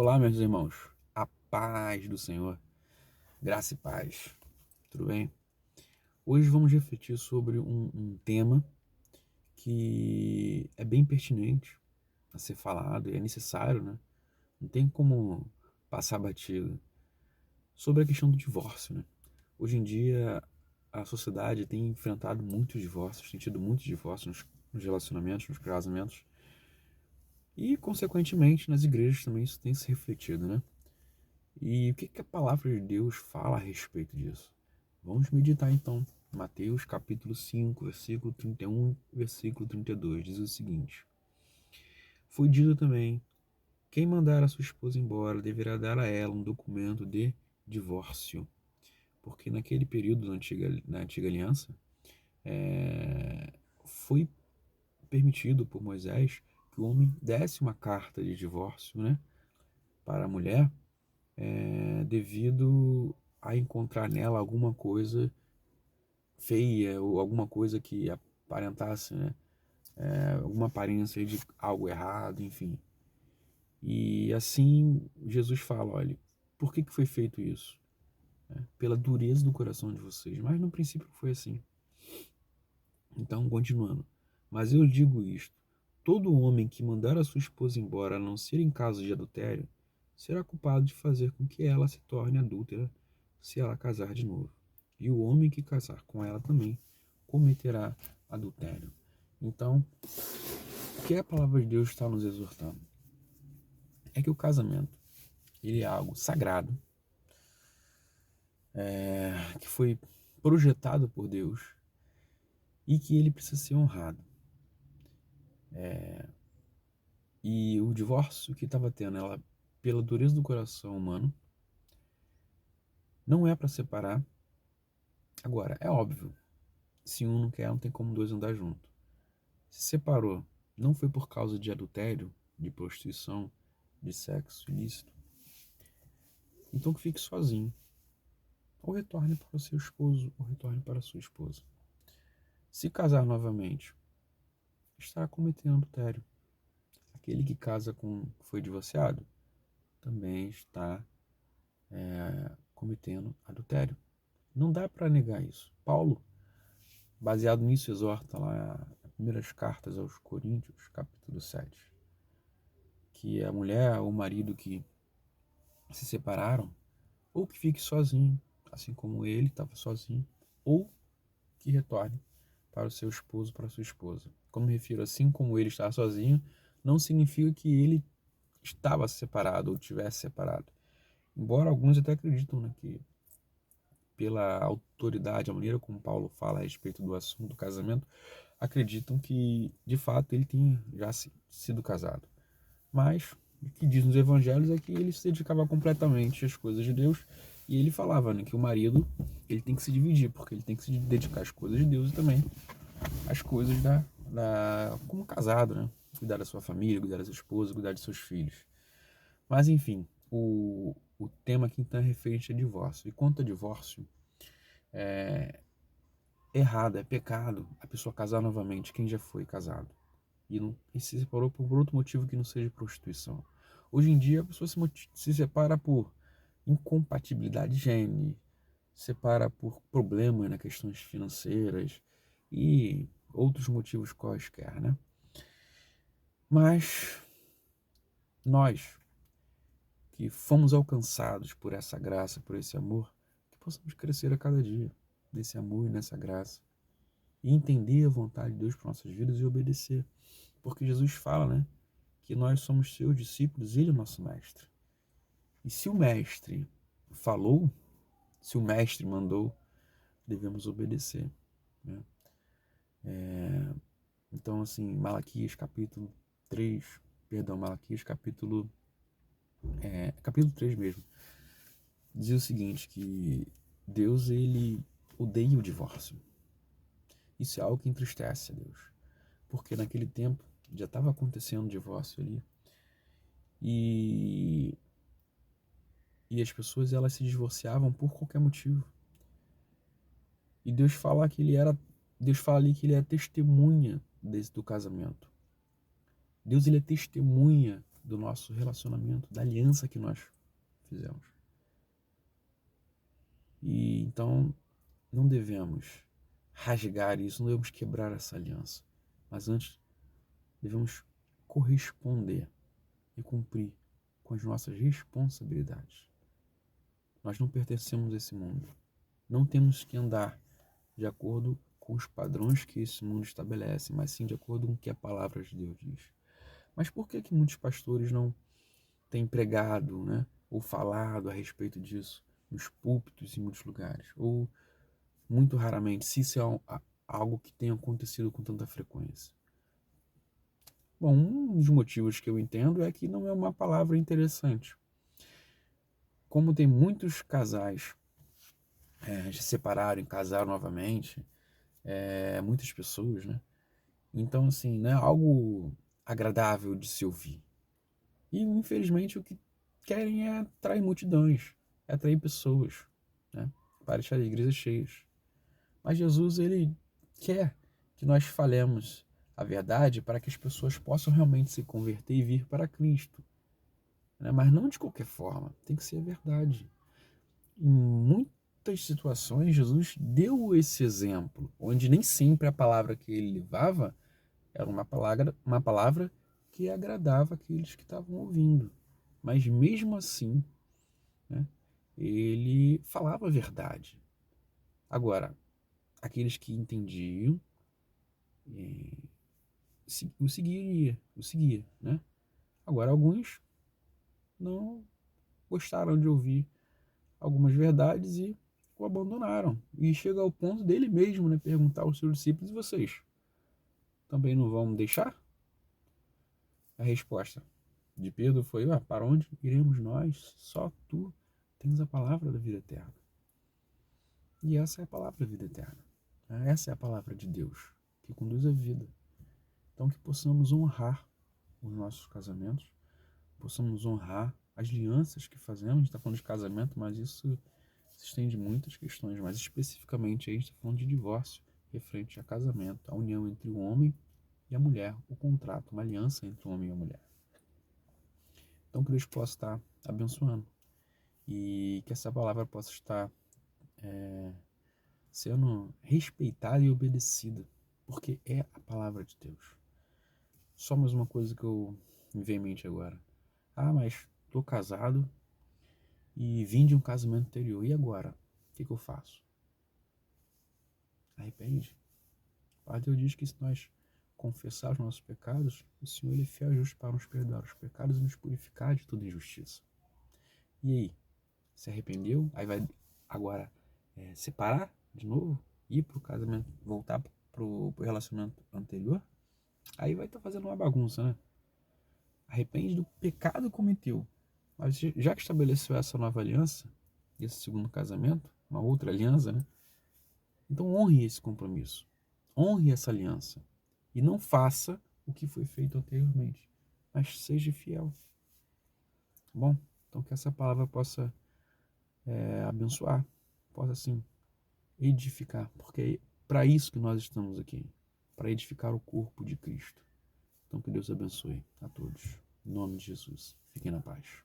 Olá, meus irmãos. A paz do Senhor, graça e paz. Tudo bem? Hoje vamos refletir sobre um tema que é bem pertinente a ser falado e é necessário, né? Não tem como passar batido. Sobre a questão do divórcio, né? Hoje em dia, a sociedade tem enfrentado muitos divórcios, tem tido muitos divórcios nos relacionamentos, nos casamentos e, consequentemente, nas igrejas também isso tem se refletido, né? E o que a palavra de Deus fala a respeito disso? Vamos meditar então. Mateus capítulo 5, versículo 31, versículo 32, diz o seguinte: Foi dito também, quem mandar a sua esposa embora deverá dar a ela um documento de divórcio. Porque naquele período, na antiga aliança, foi permitido por Moisés que o homem desse uma carta de divórcio, né, para a mulher, devido a encontrar nela alguma coisa feia ou alguma coisa que aparentasse, né, alguma aparência de algo errado, enfim. E assim Jesus fala, olha, por que foi feito isso? Pela dureza do coração de vocês, mas no princípio foi assim. Então, continuando. Mas eu digo isto, todo homem que mandar a sua esposa embora, a não ser em caso de adultério, será culpado de fazer com que ela se torne adúltera se ela casar de novo. E o homem que casar com ela também cometerá adultério. Então, o que a palavra de Deus está nos exortando? É que o casamento, ele é algo sagrado, que foi projetado por Deus e que ele precisa ser honrado. E o divórcio que estava tendo, ela, pela dureza do coração humano, não é para separar. Agora, é óbvio, se um não quer, não tem como dois andar junto. Se separou, não foi por causa de adultério, de prostituição, de sexo ilícito, então que fique sozinho. Ou retorne para o seu esposo, ou retorne para a sua esposa. Se casar novamente, estará cometendo adultério. Aquele que casa com foi divorciado também está cometendo adultério. Não dá para negar isso. Paulo, baseado nisso, exorta lá nas primeiras cartas aos Coríntios, capítulo 7, que a mulher ou o marido que se separaram, ou que fique sozinho, assim como ele estava sozinho, ou que retorne para o seu esposo, para a sua esposa. Como me refiro, assim como ele estava sozinho, não significa que ele estava separado ou tivesse separado. Embora alguns até acreditam, né, que pela autoridade, a maneira como Paulo fala a respeito do assunto do casamento, acreditam que, de fato, ele tem já sido casado. Mas o que diz nos evangelhos é que ele se dedicava completamente às coisas de Deus e ele falava, né, que o marido ele tem que se dividir, porque ele tem que se dedicar às coisas de Deus e também às coisas como casado, né? Cuidar da sua família, cuidar da sua esposa, cuidar de seus filhos. Mas enfim, o tema aqui então é referente a divórcio. E quanto a divórcio, errado, é pecado a pessoa casar novamente, quem já foi casado. E se separou por outro motivo que não seja prostituição. Hoje em dia a pessoa se separa por incompatibilidade de gene, separa por problemas nas questões financeiras e outros motivos quaisquer, né? Mas nós que fomos alcançados por essa graça, por esse amor, que possamos crescer a cada dia nesse amor e nessa graça e entender a vontade de Deus para nossas vidas e obedecer. Porque Jesus fala, né, que nós somos seus discípulos e ele é o nosso mestre. E se o mestre falou, se o mestre mandou, devemos obedecer, né? Então, assim, Malaquias capítulo 3, perdão, Malaquias capítulo 3 mesmo, diz o seguinte, que Deus, ele odeia o divórcio. Isso é algo que entristece a Deus, porque naquele tempo já estava acontecendo o divórcio ali, e as pessoas elas se divorciavam por qualquer motivo. E Deus fala ali que ele é testemunha do casamento. Deus, ele é testemunha do nosso relacionamento, da aliança que nós fizemos. E então não devemos rasgar isso, não devemos quebrar essa aliança, mas antes devemos corresponder e cumprir com as nossas responsabilidades. Nós não pertencemos a esse mundo. Não temos que andar de acordo com os padrões que esse mundo estabelece, mas sim de acordo com o que a palavra de Deus diz. Mas por que muitos pastores não têm pregado, né, ou falado a respeito disso nos púlpitos em muitos lugares? Ou, muito raramente, se isso é algo que tem acontecido com tanta frequência? Bom, um dos motivos que eu entendo é que não é uma palavra interessante. Como tem muitos casais se separaram e casaram novamente, muitas pessoas, né? Então, assim, não é algo agradável de se ouvir. E, infelizmente, o que querem é atrair multidões, é atrair pessoas, né? Para deixar as igrejas cheias. Mas Jesus, ele quer que nós falemos a verdade para que as pessoas possam realmente se converter e vir para Cristo, né? Mas não de qualquer forma, tem que ser a verdade. Em muitas situações, Jesus deu esse exemplo, onde nem sempre a palavra que ele levava era uma palavra que agradava aqueles que estavam ouvindo. Mas mesmo assim, né, ele falava a verdade. Agora, aqueles que entendiam, o seguia, né? Agora, alguns não gostaram de ouvir algumas verdades e o abandonaram. E chega ao ponto dele mesmo, né, perguntar aos seus discípulos: e vocês também não vão me deixar? A resposta de Pedro foi: para onde iremos nós? Só tu tens a palavra da vida eterna. E essa é a palavra da vida eterna. Essa é a palavra de Deus, que conduz a vida. Então, que possamos honrar os nossos casamentos, possamos honrar as alianças que fazemos. A gente está falando de casamento, mas isso se estende muitas questões, mas especificamente a gente está falando de divórcio referente a casamento, a união entre o homem e a mulher, o contrato, uma aliança entre o homem e a mulher. Então, que Deus possa estar abençoando e que essa palavra possa estar sendo respeitada e obedecida, porque é a palavra de Deus. Só mais uma coisa que me veio em mente agora. Mas estou casado e vim de um casamento anterior. E agora? O que eu faço? Arrepende. A palavra de Deus diz que se nós confessar os nossos pecados, o Senhor ele é fiel e justo para nos perdoar os pecados e nos purificar de toda injustiça. E aí? Se arrependeu? Aí vai agora separar de novo? Ir para o casamento, voltar para o relacionamento anterior? Aí vai estar fazendo uma bagunça, né? Arrepende do pecado que cometeu. Mas já que estabeleceu essa nova aliança, esse segundo casamento, uma outra aliança, né? Então honre esse compromisso. Honre essa aliança. E não faça o que foi feito anteriormente. Mas seja fiel. Bom, então que essa palavra possa abençoar. Possa, assim, edificar. Porque é para isso que nós estamos aqui. Para edificar o corpo de Cristo. Então que Deus abençoe a todos. Em nome de Jesus. Fiquem na paz.